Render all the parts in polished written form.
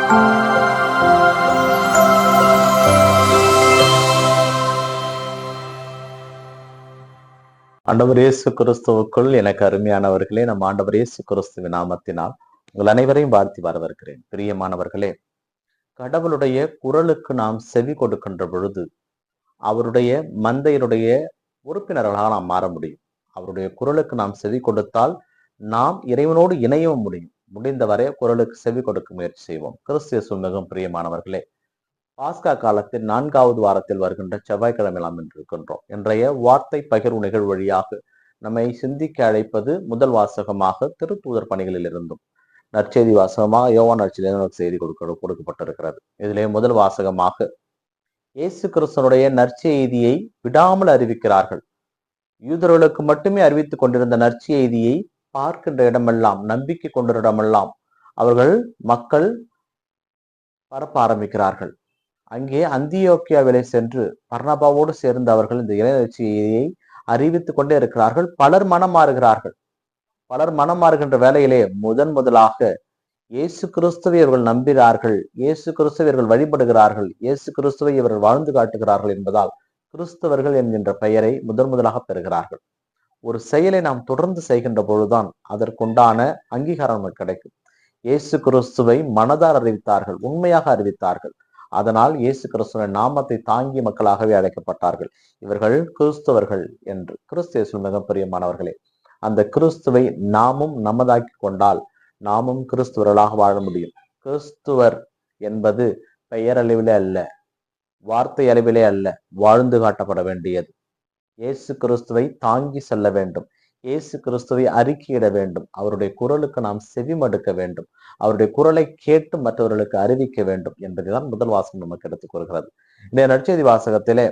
ஆண்டவர் இயேசு கிறிஸ்துவுக்குள் எனக்கு அருமையானவர்களே, நம் ஆண்டவர் இயேசு கிறிஸ்துவின் நாமத்தினால் உங்கள் அனைவரையும் வாழ்த்தி வரவேற்கிறேன். பிரியமானவர்களே, கடவுளுடைய குரலுக்கு நாம் செவி கொடுக்கின்ற பொழுது அவருடைய மந்தையினுடைய உறுப்பினர்களாக நாம் மாற முடியும். அவருடைய குரலுக்கு நாம் செவி கொடுத்தால் நாம் இறைவனோடு இணையவும் முடியும். முடிந்தவரை குரலுக்கு செவி கொடுக்க முயற்சி செய்வோம். கிறிஸ்து இயேசுவில் மிகவும் பிரியமானவர்களே, பாஸ்கா காலத்தில் 4வது வாரத்தில் வருகின்ற செவ்வாய்க்கிழமை நாம் இருக்கின்றோம். இன்றைய வார்த்தை பகிர்வு நிகழ்வு வழியாக நம்மை சிந்திக்க அழைப்பது முதல் வாசகமாக திருத்தூதர் பணிகளில் இருந்தும் நற்செய்தி வாசகமாக யோவான் நற்செய்தி செய்தி கொடுக்கப்பட்டிருக்கிறது. இதிலே முதல் வாசகமாக இயேசு கிறிஸ்துவனுடைய நற்செய்தியை விடாமல் அறிவிக்கிறார்கள். யூதர்களுக்கு மட்டுமே அறிவித்துக் கொண்டிருந்த நற்செய்தியை பார்க்கின்ற இடமெல்லாம், நம்பிக்கை கொண்ட இடமெல்லாம் அவர்கள் மக்கள் பரப்ப ஆரம்பிக்கிறார்கள். அங்கே அந்தியோக்கியாவிலே சென்று பர்னபாவோடு சேர்ந்து அவர்கள் இந்த இறைநற்செய்தியை அறிவித்துக் கொண்டே இருக்கிறார்கள். பலர் மனம் மாறுகிறார்கள். பலர் மனம் மாறுகின்ற வேளையிலே முதலாக இயேசு கிறிஸ்துவை இவர்கள் நம்புகிறார்கள், இயேசு கிறிஸ்துவை இவர்கள் வழிபடுகிறார்கள், இயேசு கிறிஸ்துவை இவர்கள் வாழ்ந்து காட்டுகிறார்கள் என்பதால் கிறிஸ்தவர்கள் என்கின்ற பெயரை முதலாக பெறுகிறார்கள். ஒரு செயலை நாம் தொடர்ந்து செய்கின்ற பொழுதுதான் அதற்குண்டான அங்கீகாரம் நமக்கு கிடைக்கும். இயேசு கிறிஸ்துவை மனதார் அறிவித்தார்கள், உண்மையாக அறிவித்தார்கள். அதனால் இயேசு கிறிஸ்துவின் நாமத்தை தாங்கிய மக்களாகவே அழைக்கப்பட்டார்கள். இவர்கள் கிறிஸ்தவர்கள் என்று. கிறிஸ்து இயேசுவில் மிக பிரியமானவர்களே, அந்த கிறிஸ்துவை நாமும் நமதாக்கி கொண்டால் நாமும் கிறிஸ்துவர்களாக வாழ முடியும். கிறிஸ்துவர் என்பது பெயரளவிலே அல்ல, வார்த்தை அளவிலே அல்ல, வாழ்ந்து காட்டப்பட வேண்டியது. இயேசு கிறிஸ்துவை தாங்கி செல்ல வேண்டும், இயேசு கிறிஸ்துவை அறிக்கையிட வேண்டும், அவருடைய குரலுக்கு நாம் செவிமடுக்க வேண்டும், அவருடைய குரலை கேட்டு மற்றவர்களுக்கு அறிவிக்க வேண்டும் என்பதுதான் முதல் வாசகம் நமக்கு எடுத்துக் கூறுகிறது. இந்த நற்செய்தி வாசகத்திலே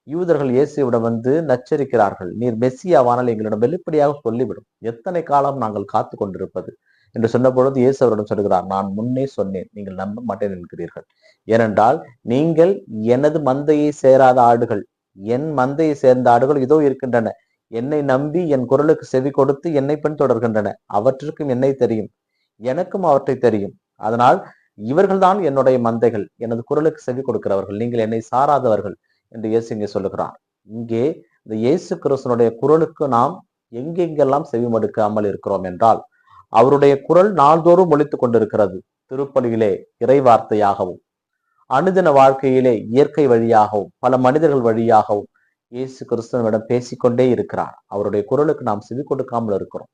யூதர்கள் இயேசுவிடம் வந்து நச்சரிக்கிறார்கள், நீர் மெஸ்ஸியாவானால் எங்களிடம் வெளிப்படையாக சொல்லிவிடும், எத்தனை காலம் நாங்கள் காத்து கொண்டிருப்பது என்று சொன்ன பொழுது இயேசு அவரிடம் சொல்கிறார், நான் முன்னே சொன்னேன், நீங்கள் நம்ப மாட்டேன் என்கிறீர்கள். ஏனென்றால் நீங்கள் எனது மந்தையை சேராத ஆடுகள், என் மந்தையை சேர்ந்த ஆடுகள் இதோ இருக்கின்றன, என்னை நம்பி என் குரலுக்கு செவி கொடுத்து என்னை பின்தொடர்கின்றன. அவற்றுக்கும் என்னை தெரியும், எனக்கும் அவற்றை தெரியும். அதனால் இவர்கள்தான் என்னுடைய மந்தைகள், எனது குரலுக்கு செவி கொடுக்கிறவர்கள், நீங்கள் என்னை சாராதவர்கள் என்று இயேசு இங்கே சொல்லுகிறார். இங்கே இந்த இயேசு கிறிஸ்துவனுடைய குரலுக்கு நாம் எங்கெங்கெல்லாம் செவி மடுக்காமல் இருக்கிறோம் என்றால், அவருடைய குரல் நாள்தோறும் ஒலித்துக் கொண்டிருக்கிறது. திருப்பலியிலே இறை வார்த்தையாகவும், அனுதின வாழ்க்கையிலே இயற்கை வழியாகவும், பல மனிதர்கள் வழியாகவும் இயேசு கிறிஸ்துவனிடம் பேசிக்கொண்டே இருக்கிறார். அவருடைய குரலுக்கு நாம் செவி கொடுக்காமல் இருக்கிறோம்.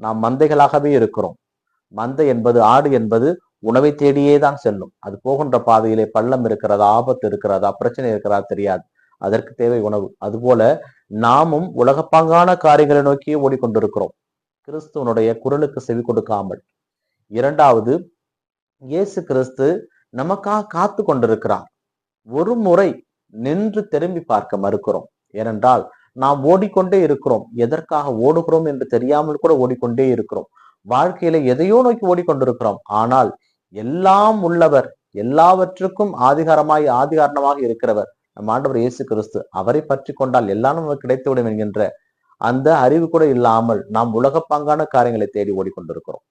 நாம் மந்தைகளாகவே இருக்கிறோம். மந்தை என்பது, ஆடு என்பது உணவை தேடியே தான் செல்லும். அது போகின்ற பாதையிலே பள்ளம் இருக்கிறதா, ஆபத்து இருக்கிறதா, பிரச்சனை இருக்கிறதா தெரியாது, அதற்கு தேவை உணவு. அதுபோல நாமும் உலகப்பாங்கான காரியங்களை நோக்கியே ஓடிக்கொண்டிருக்கிறோம், கிறிஸ்துவனுடைய குரலுக்கு செவி கொடுக்காமல். இரண்டாவது, இயேசு கிறிஸ்து நமக்காக காத்து கொண்டிருக்கிறார். ஒரு முறை நின்று திரும்பி பார்க்க மறுக்கிறோம். ஏனென்றால் நாம் ஓடிக்கொண்டே இருக்கிறோம். எதற்காக ஓடுகிறோம் என்று தெரியாமல் கூட ஓடிக்கொண்டே இருக்கிறோம். வாழ்க்கையில எதையோ நோக்கி ஓடிக்கொண்டிருக்கிறோம். ஆனால் எல்லாம் உள்ளவர், எல்லாவற்றுக்கும் ஆதிகாரணமாக இருக்கிறவர் நம் ஆண்டவர் இயேசு கிறிஸ்து. அவரை பற்றி கொண்டால் எல்லாம் நமக்கு கிடைத்துவிடும் என்கின்ற அந்த அறிவு கூட இல்லாமல் நாம் உலகப்பாங்கான காரியங்களை தேடி ஓடிக்கொண்டிருக்கிறோம்.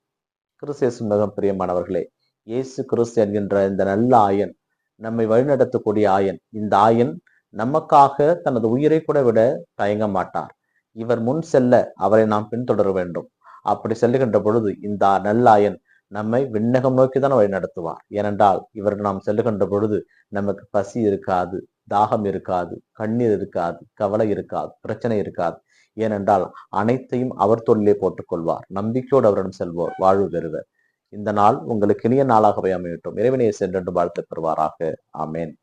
கிறிஸ்து இயேசு மிக பிரியமானவர்களே, இயேசு கிறிஸ்து என்கின்ற இந்த நல்ல ஆயன், நம்மை வழிநடத்தக்கூடிய ஆயன், இந்த ஆயன் நமக்காக தனது உயிரை கூட விட தயங்க மாட்டார். இவர் முன் செல்ல அவரை நாம் பின்தொடர வேண்டும். அப்படி செல்லுகின்ற பொழுது இந்த நல்ல ஆயன் நம்மை விண்ணகம் நோக்கிதான் வழி நடத்துவார். ஏனென்றால் இவர் நாம் செல்லுகின்ற பொழுது நமக்கு பசி இருக்காது, தாகம் இருக்காது, கண்ணீர் இருக்காது, கவலை இருக்காது, பிரச்சனை இருக்காது. ஏனென்றால் அனைத்தையும் அவர் தோளிலே போட்டுக் கொள்வார். நம்பிக்கையோடு அவரிடம் செல்வோர் வாழ்வு பெறுவர். இந்த நாள் உங்களுக்கு இனிய நாளாகவே அமையட்டும். இறைவனையை சென்று வாழ்த்து பெறுவாராக. ஆமேன்.